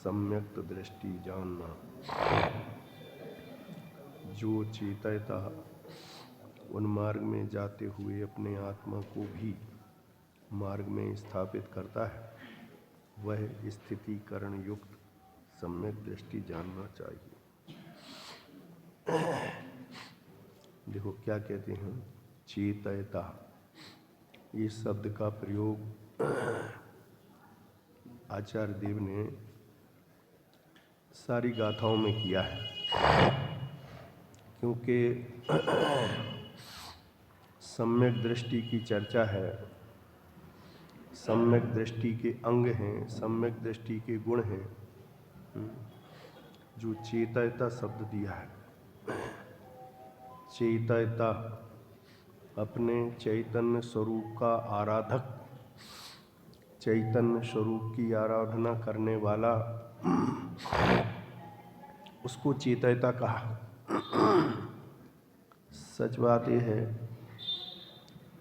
सम्यक दृष्टि जानना। जो चेतयता उन्मार्ग में जाते हुए अपने आत्मा को भी मार्ग में स्थापित करता है, वह स्थितिकरण युक्त सम्यक दृष्टि जानना चाहिए। देखो क्या कहते हैं, चेतयता, इस शब्द का प्रयोग आचार्य देव ने सारी गाथाओं में किया है, क्योंकि सम्यक दृष्टि की चर्चा है, सम्यक दृष्टि के अंग हैं, सम्यक दृष्टि के गुण हैं। जो चेतयता शब्द दिया है, चेतयता अपने चैतन्य स्वरूप का आराधक, चैतन्य स्वरूप की आराधना करने वाला, उसको चेतयता कहा। सच बात यह है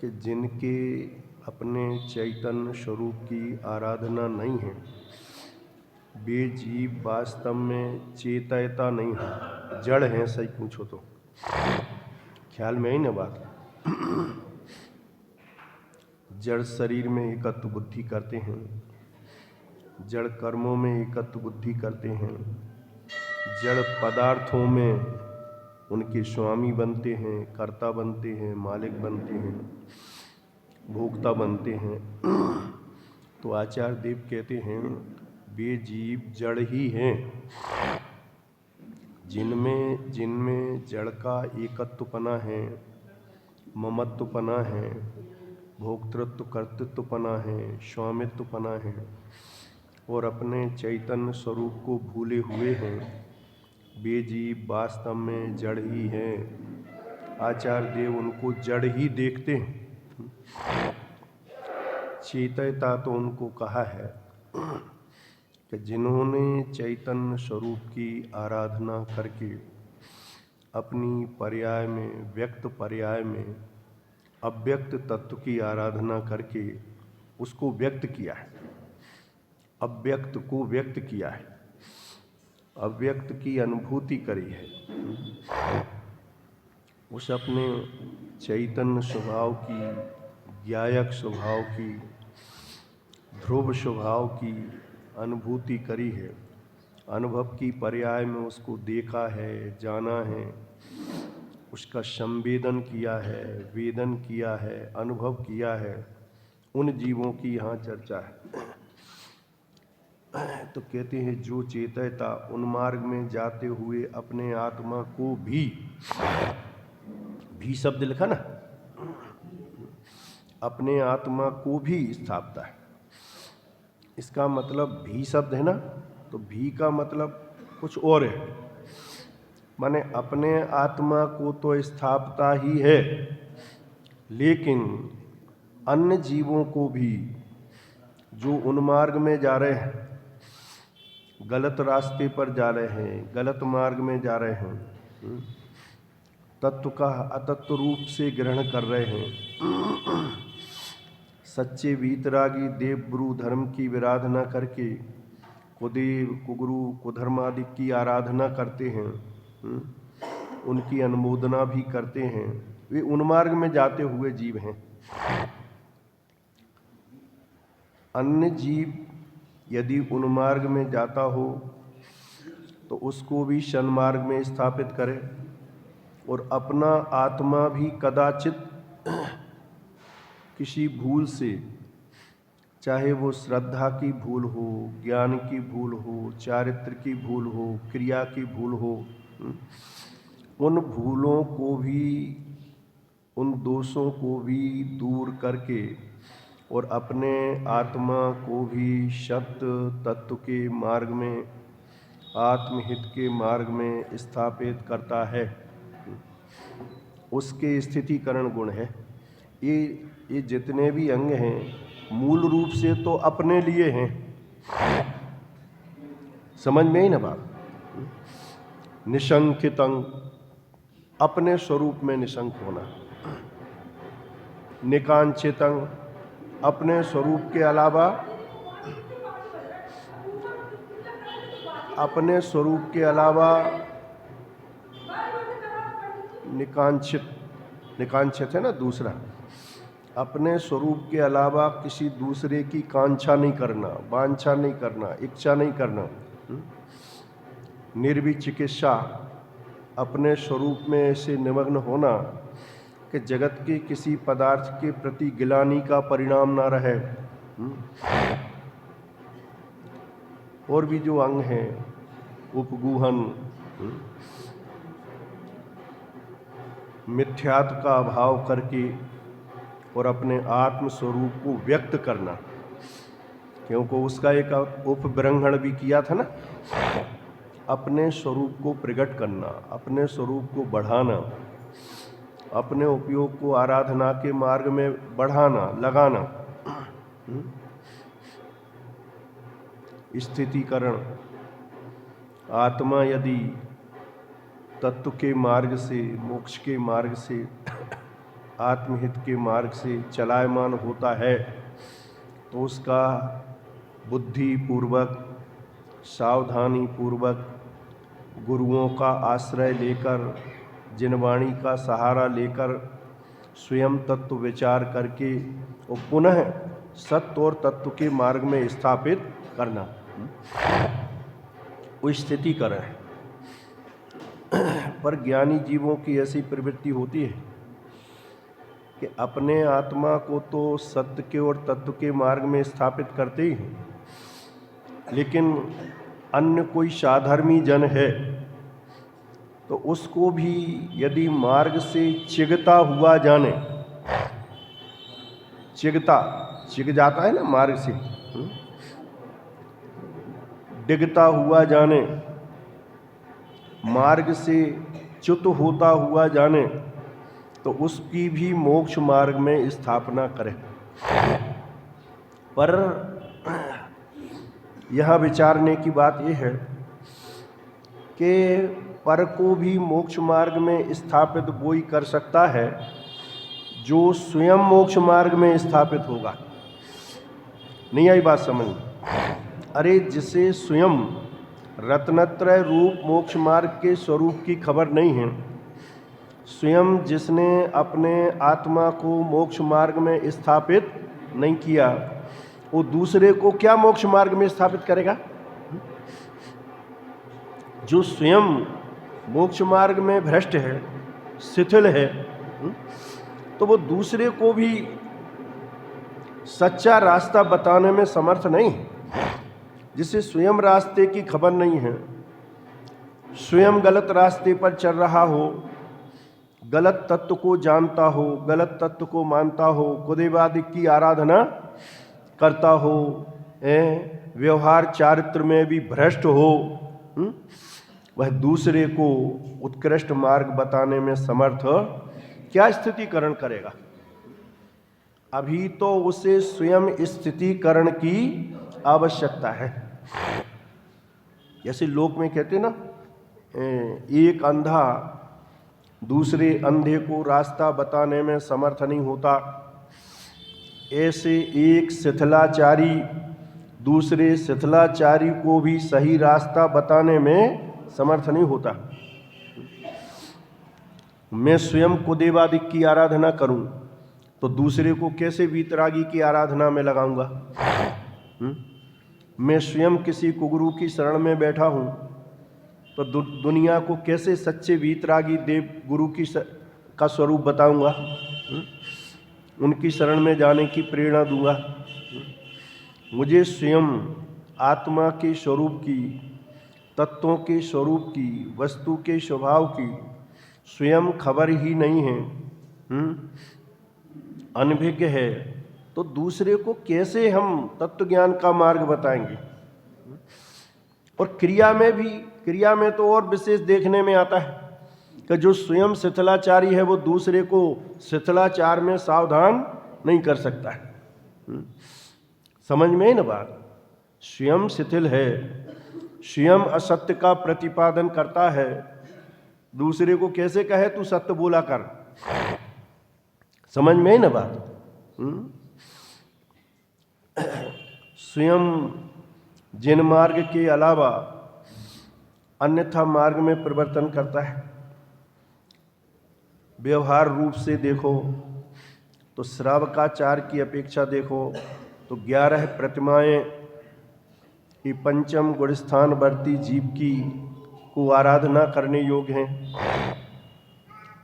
कि जिनके अपने चैतन्य स्वरूप की आराधना नहीं है, वे जीव वास्तव में चेतयता नहीं है, जड़ हैं। सही पूछो तो ख्याल में ही न बात। जड़ शरीर में एकत्व बुद्धि करते हैं, जड़ कर्मों में एकत्व बुद्धि करते हैं, जड़ पदार्थों में उनके स्वामी बनते हैं, कर्ता बनते हैं, मालिक बनते हैं, भोक्ता बनते हैं। तो आचार्य देव कहते हैं वे जीव जड़ ही हैं, जिनमें जड़ का एकत्वपना है, ममत्वपना है, भोक्तृत्व कर्तृत्वपना है, स्वामित्वपना है, और अपने चैतन्य स्वरूप को भूले हुए हैं। वे जीव वास्तव में जड़ ही हैं। आचार्य देव उनको जड़ ही देखते हैं। चेतयता तो उनको कहा है कि जिन्होंने चैतन्य स्वरूप की आराधना करके अपनी पर्याय में, व्यक्त पर्याय में अव्यक्त तत्व की आराधना करके उसको व्यक्त किया है, अव्यक्त को व्यक्त किया है, अव्यक्त की अनुभूति करी है। उस अपने चैतन्य स्वभाव की, ज्ञायक स्वभाव की, ध्रुव स्वभाव की अनुभूति करी है, अनुभव की पर्याय में उसको देखा है, जाना है, उसका संवेदन किया है, वेदन किया है, अनुभव किया है। उन जीवों की यहाँ चर्चा है। तो कहते हैं जो चेतयता उन्मार्ग में जाते हुए अपने आत्मा को भी शब्द लिखा ना, अपने आत्मा को भी स्थापता है। इसका मतलब भी शब्द है ना, तो भी का मतलब कुछ और है, माने अपने आत्मा को तो स्थापता ही है, लेकिन अन्य जीवों को भी जो उन्मार्ग में जा रहे हैं, गलत रास्ते पर जा रहे हैं, गलत मार्ग में जा रहे हैं, तत्व का अतत्व रूप से ग्रहण कर रहे हैं, सच्चे वीतरागी देव गुरु धर्म की विराधना करके कुदेव, कुगुरु, कुधर्म आदि की आराधना करते हैं, उनकी अनुमोदना भी करते हैं, वे उन्मार्ग में जाते हुए जीव हैं। अन्य जीव यदि उन्मार्ग में जाता हो तो उसको भी सन्मार्ग में स्थापित करे, और अपना आत्मा भी कदाचित किसी भूल से, चाहे वो श्रद्धा की भूल हो, ज्ञान की भूल हो, चारित्र की भूल हो, क्रिया की भूल हो, उन भूलों को भी, उन दोषों को भी दूर करके और अपने आत्मा को भी सत्य तत्व के मार्ग में, आत्महित के मार्ग में स्थापित करता है। उसके स्थितिकरण गुण है। ये जितने भी अंग हैं मूल रूप से तो अपने लिए हैं। समझ में ही ना बात। निशंकित अंग, अपने स्वरूप में निशंक होना। निकांक्षित अंग, अपने स्वरूप के अलावा अपने स्वरूप के अलावा निकांक्षित है ना दूसरा, अपने स्वरूप के अलावा किसी दूसरे की कांक्षा नहीं करना, वांछा नहीं करना, इच्छा नहीं करना। निर्विचिकित्सा, अपने स्वरूप में ऐसे निमग्न होना कि जगत के किसी पदार्थ के प्रति गिलानी का परिणाम ना रहे। और भी जो अंग हैं, उपगूहन, मिथ्यात्व का अभाव करके और अपने आत्म स्वरूप को व्यक्त करना, क्योंकि उसका एक उपब्रह्मण भी किया था ना, अपने स्वरूप को प्रकट करना, अपने स्वरूप को बढ़ाना, अपने उपयोग को आराधना के मार्ग में बढ़ाना, लगाना। स्थितिकरण, आत्मा यदि तत्व के मार्ग से, मोक्ष के मार्ग से, आत्महित के मार्ग से चलायमान होता है तो उसका बुद्धि पूर्वक, सावधानी पूर्वक, गुरुओं का आश्रय लेकर, जिनवाणी का सहारा लेकर, स्वयं तत्व विचार करके और पुनः सत्य और तत्व के मार्ग में स्थापित करना, वो स्थितिकरण है। पर ज्ञानी जीवों की ऐसी प्रवृत्ति होती है कि अपने आत्मा को तो सत्य के और तत्व के मार्ग में स्थापित करते ही हैं, लेकिन अन्य कोई साधर्मी जन है तो उसको भी यदि मार्ग से चिगता हुआ जाने, चिग जाता है ना मार्ग से, डिगता हुआ जाने, मार्ग से च्युत होता हुआ जाने, तो उसकी भी मोक्ष मार्ग में स्थापना करें। पर यहाँ विचारने की बात यह है कि पर को भी मोक्ष मार्ग में स्थापित वो ही कर सकता है जो स्वयं मोक्ष मार्ग में स्थापित होगा। नहीं आई बात समझ? अरे जिसे स्वयं रत्नत्रय रूप मोक्ष मार्ग के स्वरूप की खबर नहीं है, स्वयं जिसने अपने आत्मा को मोक्ष मार्ग में स्थापित नहीं किया, वो दूसरे को क्या मोक्ष मार्ग में स्थापित करेगा? जो स्वयं मोक्ष मार्ग में भ्रष्ट है, शिथिल है, तो वो दूसरे को भी सच्चा रास्ता बताने में समर्थ नहीं है। जिसे स्वयं रास्ते की खबर नहीं है, स्वयं गलत रास्ते पर चल रहा हो, गलत तत्व को जानता हो, गलत तत्व को मानता हो, खुदेवादी की आराधना करता हो, व्यवहार चारित्र में भी भ्रष्ट हो, वह दूसरे को उत्कृष्ट मार्ग बताने में समर्थ क्या स्थितिकरण करेगा? अभी तो उसे स्वयं स्थितिकरण की आवश्यकता है। जैसे लोक में कहते ना, एक अंधा दूसरे अंधे को रास्ता बताने में समर्थ नहीं होता, ऐसे एक शिथिलाचारी दूसरे शिथिलाचारी को भी सही रास्ता बताने में समर्थ नहीं होता। मैं स्वयं कुदेवादिक की आराधना करूं तो दूसरे को कैसे वीतरागी की आराधना में लगाऊंगा? मैं स्वयं किसी कुगुरु की शरण में बैठा हूं तो दुनिया को कैसे सच्चे वीतरागी देव गुरु की का स्वरूप बताऊंगा, उनकी शरण में जाने की प्रेरणा दूंगा? मुझे स्वयं आत्मा के स्वरूप की, तत्वों के स्वरूप की, वस्तु के स्वभाव की स्वयं खबर ही नहीं है, अनभिज्ञ है, तो दूसरे को कैसे हम तत्व ज्ञान का मार्ग बताएंगे? और क्रिया में तो और विशेष देखने में आता है कि जो स्वयं शिथिलाचारी है वो दूसरे को शिथिलाचार में सावधान नहीं कर सकता है। समझ में ही ना बात? स्वयं शिथिल है, स्वयं असत्य का प्रतिपादन करता है, दूसरे को कैसे कहे तू सत्य बोला कर? समझ में ही ना बात? स्वयं जिन मार्ग के अलावा अन्यथा मार्ग में परिवर्तन करता है। व्यवहार रूप से देखो तो श्रावकाचार की अपेक्षा देखो तो 11 प्रतिमाएं ये पंचम गुण स्थान वर्ती जीव की को आराधना करने योग्य हैं।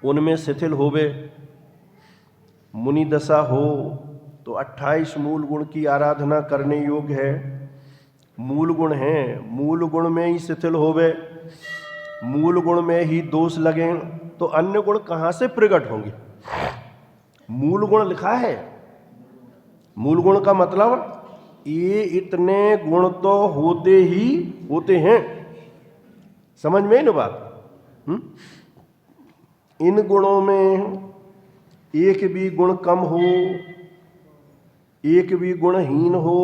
उनमें शिथिल होवे मुनि दशा हो तो 28 मूल गुण की आराधना करने योग्य है। मूल गुण हैं, मूल गुण में ही शिथिल होवे, मूल गुण में ही दोष लगे तो अन्य गुण कहाँ से प्रकट होंगे। मूल गुण लिखा है, मूल गुण का मतलब ये इतने गुण तो होते ही होते हैं। समझ में ना बात। इन गुणों में एक भी गुण कम हो, एक भी गुणहीन हो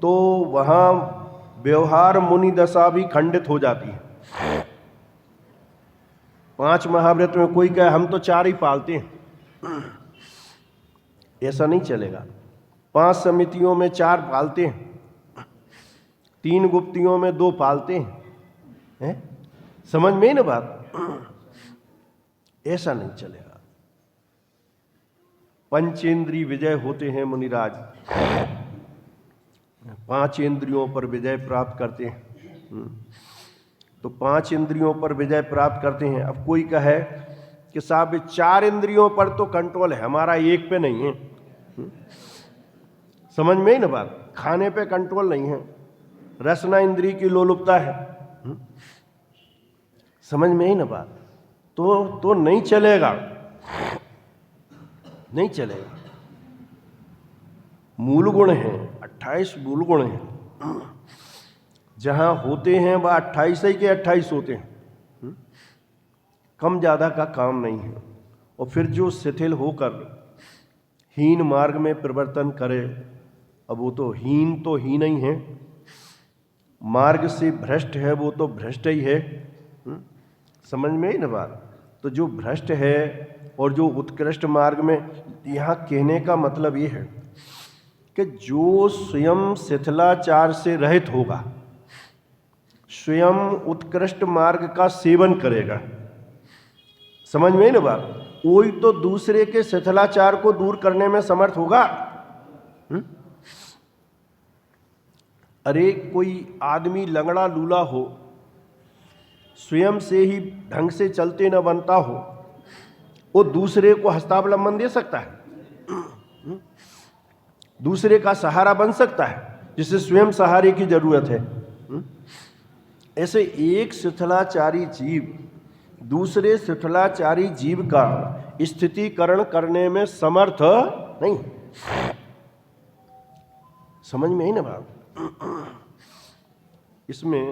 तो वहाँ व्यवहार मुनि दशा भी खंडित हो जाती है। 5 महाव्रत में कोई कहे हम तो 4 ही पालते हैं, ऐसा नहीं चलेगा। 5 समितियों में 4 पालते हैं, 3 गुप्तियों में 2 पालते हैं। समझ में ना बात। ऐसा नहीं चलेगा। पंचेंद्रिय विजय होते हैं मुनिराज, 5 इंद्रियों पर विजय प्राप्त करते हैं। तो 5 इंद्रियों पर विजय प्राप्त करते हैं। अब कोई कहे कि साहब 4 इंद्रियों पर तो कंट्रोल है हमारा, 1 पे नहीं है। समझ में ही ना बात। खाने पे कंट्रोल नहीं है, रसना इंद्रिय की लोलुपता है। समझ में ही ना बात। तो नहीं चलेगा, नहीं चलेगा। मूल गुण हैं, 28 मूल गुण हैं। जहां होते हैं वह 28 ही के 28 होते हैं, कम ज्यादा का काम नहीं है। और फिर जो शिथिल होकर हीन मार्ग में परिवर्तन करे, अब वो तो हीन ही है, मार्ग से भ्रष्ट है वो तो भ्रष्ट ही है। समझ में ही ना बात। तो जो भ्रष्ट है और जो उत्कृष्ट मार्ग में, यहाँ कहने का मतलब ये है कि जो स्वयं शिथिलाचार से रहित होगा, स्वयं उत्कृष्ट मार्ग का सेवन करेगा। समझ में ही ना बात। कोई तो दूसरे के शिथिलाचार को दूर करने में समर्थ होगा। अरे कोई आदमी लंगड़ा लूला हो, स्वयं से ही ढंग से चलते न बनता हो, वो दूसरे को हस्तावलंबन दे सकता है, दूसरे का सहारा बन सकता है, जिसे स्वयं सहारे की जरूरत है। ऐसे एक शिथिलाचारी जीव दूसरे शिथिलाचारी जीव का स्थितिकरण करने में समर्थ नहीं। समझ में ही ना बात। इसमें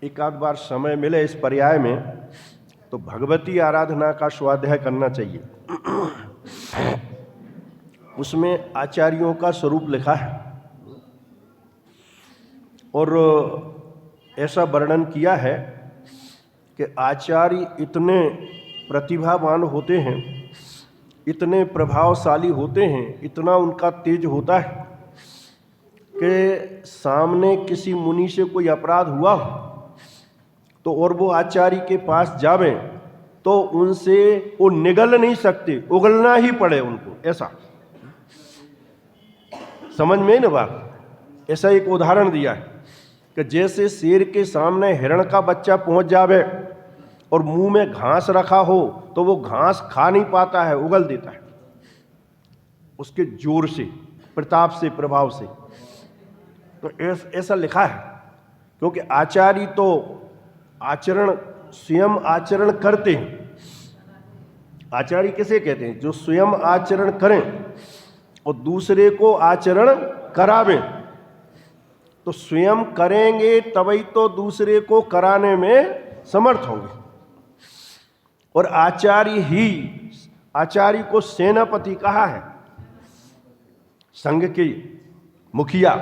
एक आध बार समय मिले इस पर्याय में तो भगवती आराधना का स्वाध्याय करना चाहिए। उसमें आचार्यों का स्वरूप लिखा है और ऐसा वर्णन किया है कि आचार्य इतने प्रतिभावान होते हैं, इतने प्रभावशाली होते हैं, इतना उनका तेज होता है कि सामने किसी मुनि से कोई अपराध हुआ तो और वो आचार्य के पास जावें तो उनसे वो निगल नहीं सकते, उगलना ही पड़े उनको। ऐसा समझ में ना बात। ऐसा एक उदाहरण दिया है कि जैसे शेर के सामने हिरण का बच्चा पहुंच जावे और मुंह में घास रखा हो तो वो घास खा नहीं पाता है, उगल देता है उसके जोर से, प्रताप से, प्रभाव से। तो ऐसा लिखा है क्योंकि आचार्य तो आचरण स्वयं आचरण करते हैं। आचार्य किसे कहते हैं? जो स्वयं आचरण करें और दूसरे को आचरण करावें। तो स्वयं करेंगे तभी तो दूसरे को कराने में समर्थ होंगे। और आचार्य को सेनापति कहा है, संघ के मुखिया।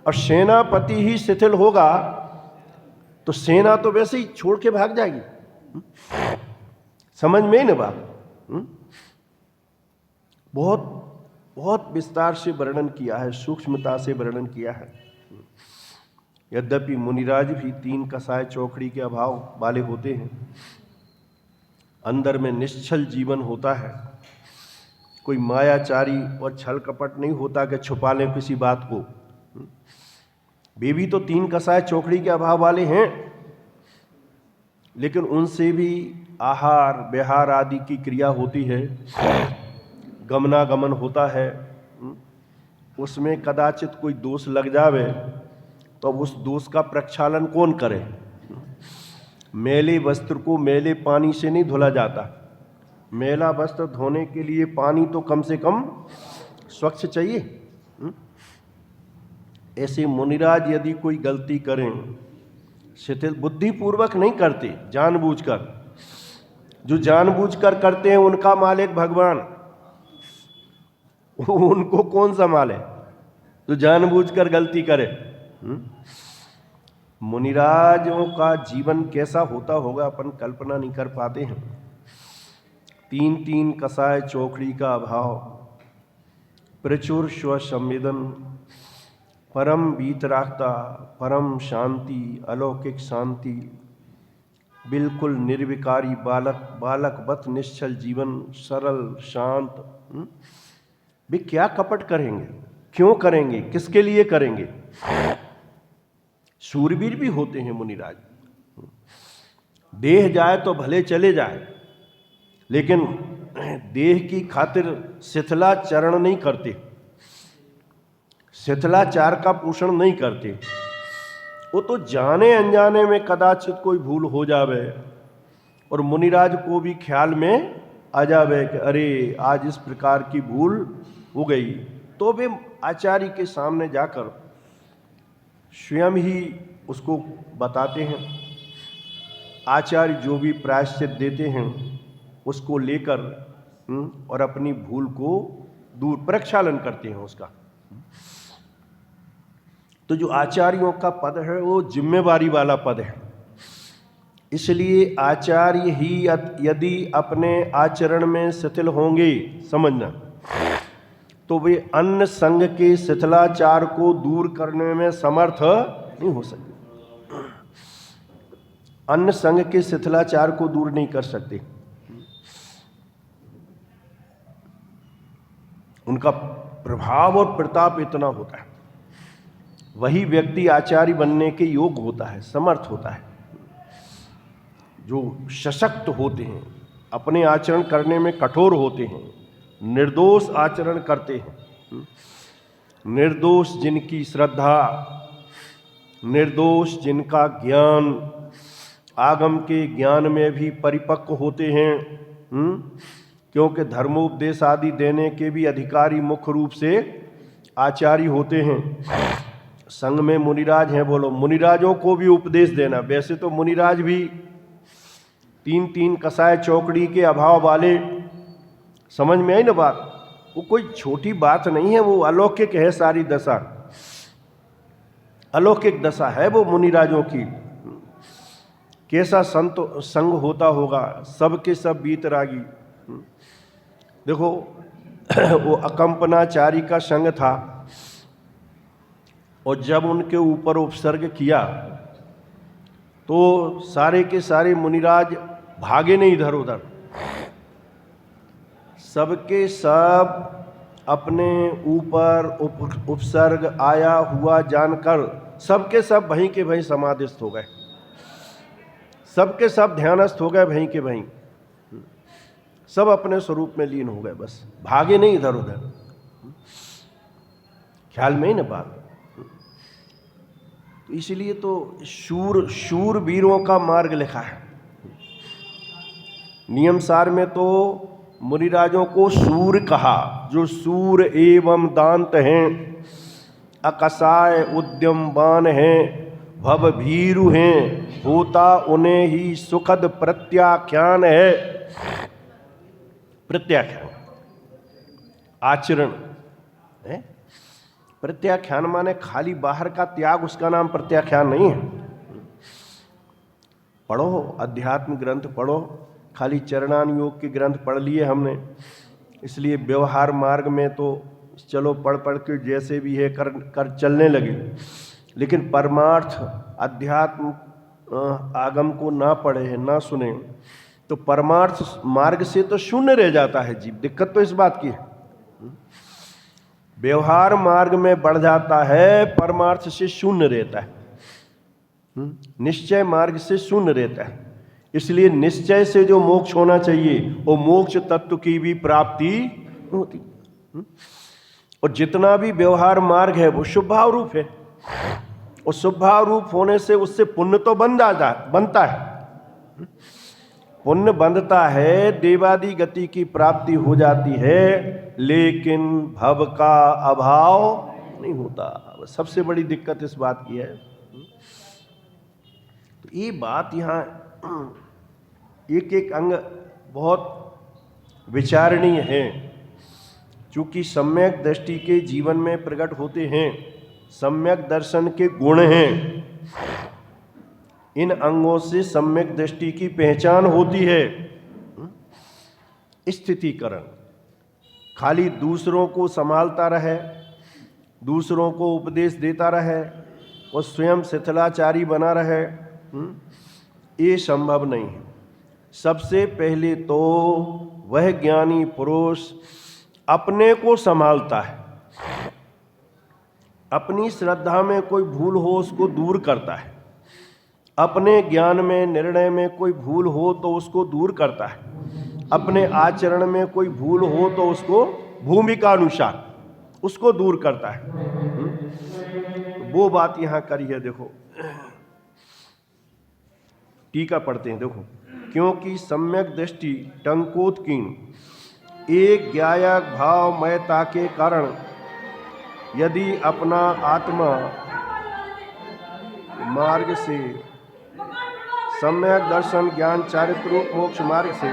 और सेनापति ही शिथिल होगा तो सेना तो वैसे ही छोड़ के भाग जाएगी। समझ में ही ना बात। बहुत बहुत विस्तार से वर्णन किया है, सूक्ष्मता से वर्णन किया है। यद्यपि मुनिराज भी 3 कसाय चौकड़ी के अभाव वाले होते हैं, अंदर में निश्चल जीवन होता है, कोई मायाचारी और छल कपट नहीं होता कि छुपा लें किसी बात को। वे भी तो 3 कसाय चौकड़ी के अभाव वाले हैं, लेकिन उनसे भी आहार विहार आदि की क्रिया होती है, गमनागमन होता है। उसमें कदाचित कोई दोष लग जावे तो उस दोष का प्रक्षालन कौन करे? मैले वस्त्र को मैले पानी से नहीं धुला जाता। मैला वस्त्र धोने के लिए पानी तो कम से कम स्वच्छ चाहिए। ऐसे मुनिराज यदि कोई गलती करें, शिथिल बुद्धिपूर्वक नहीं करते, जानबूझकर। जो जानबूझकर करते हैं उनका मालिक भगवान, उनको कौन संभाले? जो जानबूझकर गलती करे। मुनिराजों का जीवन कैसा होता होगा अपन कल्पना नहीं कर पाते हैं। 3 कसाय चौकड़ी का अभाव, प्रचुर स्वसंवेदन, परम वीतरागता, परम शांति, अलौकिक शांति, बिल्कुल निर्विकारी बालकवत निश्चल जीवन, सरल शांत। वे क्या कपट करेंगे? क्यों करेंगे? किसके लिए करेंगे? शूरवीर भी होते हैं मुनिराज। देह जाए तो भले चले जाए, लेकिन देह की खातिर शिथिलाचरण नहीं करते, शिथिलाचार का पोषण नहीं करते। वो तो जाने अनजाने में कदाचित कोई भूल हो जावे और मुनिराज को भी ख्याल में आ जावे कि अरे आज इस प्रकार की भूल हो गई, तो वे आचार्य के सामने जाकर स्वयं ही उसको बताते हैं। आचार्य जो भी प्रायश्चित देते हैं उसको लेकर और अपनी भूल को दूर प्रक्षालन करते हैं उसका। तो जो आचार्यों का पद है वो जिम्मेवारी वाला पद है, इसलिए आचार्य ही यदि अपने आचरण में शिथिल होंगे, समझना, तो वे अन्य संघ के शिथिलाचार को दूर करने में समर्थ नहीं हो सकते। अन्य संघ के शिथिलाचार को दूर नहीं कर सकते। उनका प्रभाव और प्रताप इतना होता है, वही व्यक्ति आचार्य बनने के योग्य होता है, समर्थ होता है। जो सशक्त होते हैं, अपने आचरण करने में कठोर होते हैं, निर्दोष आचरण करते हैं, निर्दोष जिनकी श्रद्धा, निर्दोष जिनका ज्ञान, आगम के ज्ञान में भी परिपक्व होते हैं, क्योंकि धर्मोपदेश आदि देने के भी अधिकारी मुख्य रूप से आचार्य होते हैं। संघ में मुनिराज हैं, बोलो, मुनिराजों को भी उपदेश देना। वैसे तो मुनिराज भी 3 कसाय चौकड़ी के अभाव वाले, समझ में आई ना बात? वो कोई छोटी बात नहीं है, वो अलौकिक है। सारी दशा अलौकिक दशा है वो मुनिराजों की। कैसा संत संग होता होगा, सबके सब वीतरागी। देखो वो अकंपनाचारी का संग था, और जब उनके ऊपर उपसर्ग किया तो सारे के सारे मुनिराज भागे नहीं इधर उधर, सबके सब अपने ऊपर उपसर्ग आया हुआ जानकर सबके सब वहीं के वहीं समाधिस्थ हो गए, सबके सब ध्यानस्थ हो गए, वहीं के वहीं सब अपने स्वरूप में लीन हो गए, बस भागे नहीं इधर उधर। ख्याल में ही ना बात। तो इसलिए तो शूर वीरों का मार्ग लिखा है। नियमसार में तो मुनिराजों को सूर कहा, जो सूर एवं दांत हैं, अकसाय उद्यमवान हैं, भवभीरु हैं, होता उन्हें ही सुखद प्रत्याख्यान है। प्रत्याख्यान आचरण है। प्रत्याख्यान माने खाली बाहर का त्याग, उसका नाम प्रत्याख्यान नहीं है। पढ़ो, अध्यात्म ग्रंथ पढ़ो, खाली चरणान योग के ग्रंथ पढ़ लिए हमने, इसलिए व्यवहार मार्ग में तो चलो पढ़ पढ़ के जैसे भी है कर कर चलने लगे, लेकिन परमार्थ अध्यात्म आगम को ना पढ़े हैं, ना सुने, तो परमार्थ मार्ग से तो शून्य रह जाता है जीव। दिक्कत तो इस बात की है, व्यवहार मार्ग में बढ़ जाता है, परमार्थ से शून्य रहता है, निश्चय मार्ग से शून्य रहता है। इसलिए निश्चय से जो मोक्ष होना चाहिए वो मोक्ष तत्व की भी प्राप्ति होती। और जितना भी व्यवहार मार्ग है वो शुभभाव रूप है, और शुभभाव रूप होने से उससे पुण्य तो बनता है, पुण्य बंधता है, देवादि गति की प्राप्ति हो जाती है, लेकिन भव का अभाव नहीं होता। सबसे बड़ी दिक्कत इस बात की है। तो ये बात यहाँ एक एक अंग बहुत विचारणीय है, क्योंकि सम्यक दृष्टि के जीवन में प्रकट होते हैं, सम्यक दर्शन के गुण हैं। इन अंगों से सम्यक दृष्टि की पहचान होती है। स्थितिकरण, खाली दूसरों को संभालता रहे, दूसरों को उपदेश देता रहे और स्वयं शिथिलाचारी बना रहे, ये संभव नहीं है। सबसे पहले तो वह ज्ञानी पुरुष अपने को संभालता है, अपनी श्रद्धा में कोई भूल हो उसको दूर करता है, अपने ज्ञान में निर्णय में कोई भूल हो तो उसको दूर करता है, अपने आचरण में कोई भूल हो तो उसको भूमिका अनुसार उसको दूर करता है। वो बात यहाँ करी है। देखो टीका पढ़ते हैं, देखो, क्योंकि सम्यक दृष्टि टंकोत्कीर्ण एक ज्ञायक भावमयता के कारण यदि अपना आत्मा मार्ग से सम्यक दर्शन ज्ञान चारित्र रूप मोक्ष मार्ग से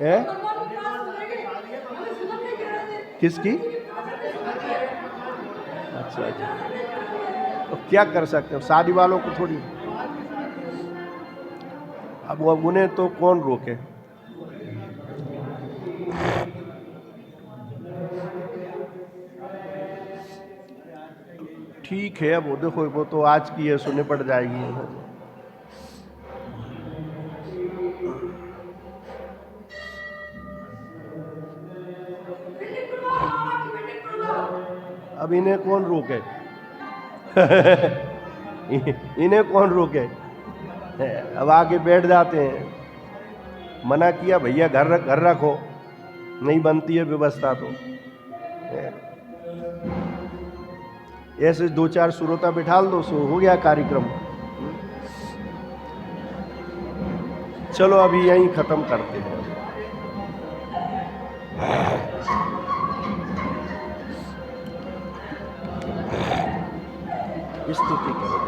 है, किसकी? अच्छा, तो क्या कर सकते हो, शादी वालों को थोड़ी। अब उन्हें तो कौन रोके। ठीक है, वो देखो वो तो आज की है, सुनने पड़ जाएगी। अब इन्हें कौन रोके इन्हें कौन रोके। अब आके बैठ जाते हैं, मना किया भैया घर रखो, नहीं बनती है व्यवस्था तो ऐसे दो चार श्रोता बिठाल दो, सो हो गया कार्यक्रम। चलो अभी यहीं खत्म करते हैं। स्तुति करो।